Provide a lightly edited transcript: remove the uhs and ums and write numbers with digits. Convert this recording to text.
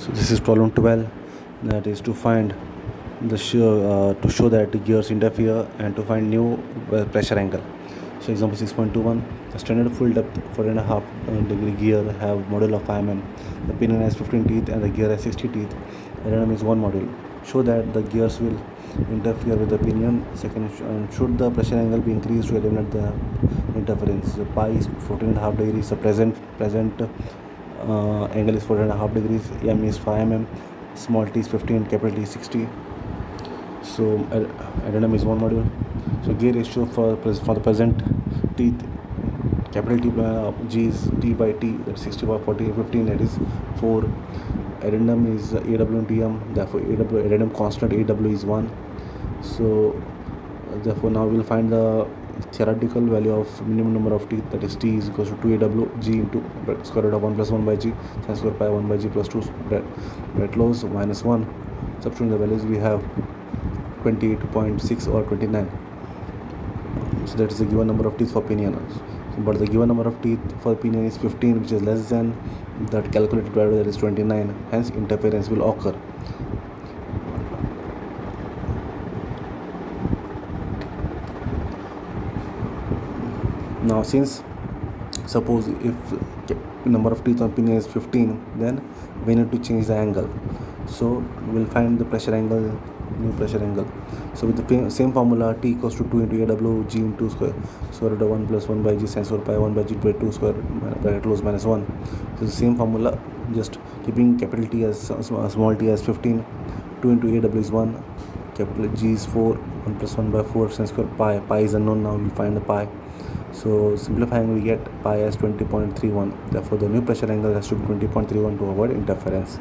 So this is problem 12, that is to find the to show that the gears interfere and to find new pressure angle. So example 6.21, the standard full depth 4.5 degree gear have module of 5 mm. The pinion has 15 teeth and the gear has 60 teeth. Addendum is one module. Show that the gears will interfere with the pinion. Second, should the pressure angle be increased to eliminate the interference. The pi is 14.5 degrees. The present angle is 4.5 degrees. M is 5 mm. Small t is 15. Capital T is 60. So addendum is one module. So gear ratio for the present teeth, capital T G is T by T, that's 60 by 40, 15, that is 4. Addendum is AW and TM, therefore addendum constant AW is 1. So therefore now we'll find the theoretical value of minimum number of teeth, that is T is equals to 2AW G into square root of 1 plus 1 by G sin square pi 1 by G plus 2 Brett loss minus 1. Substituting the values, we have 28.6 or 29. So that is the given number of teeth for pinion. But the given number of teeth for pinion is 15, which is less than that calculated value, that is 29. Hence interference will occur. Now since suppose if number of teeth on pinion is 15, then we need to change the angle. So we'll find the pressure angle, new pressure angle. So with the same formula, T equals to 2 into AW G into square root of 1 plus 1 by G sin square pi 1 by G by 2 square bracket close minus 1. So the same formula, just keeping capital T as small t as 15, 2 into AW is 1, capital G is 4, 1 plus 1 by 4 sin square pi is unknown. Now we find the pi. So simplifying, we get pi as 20.31. Therefore the new pressure angle has to be 20.31 to avoid interference.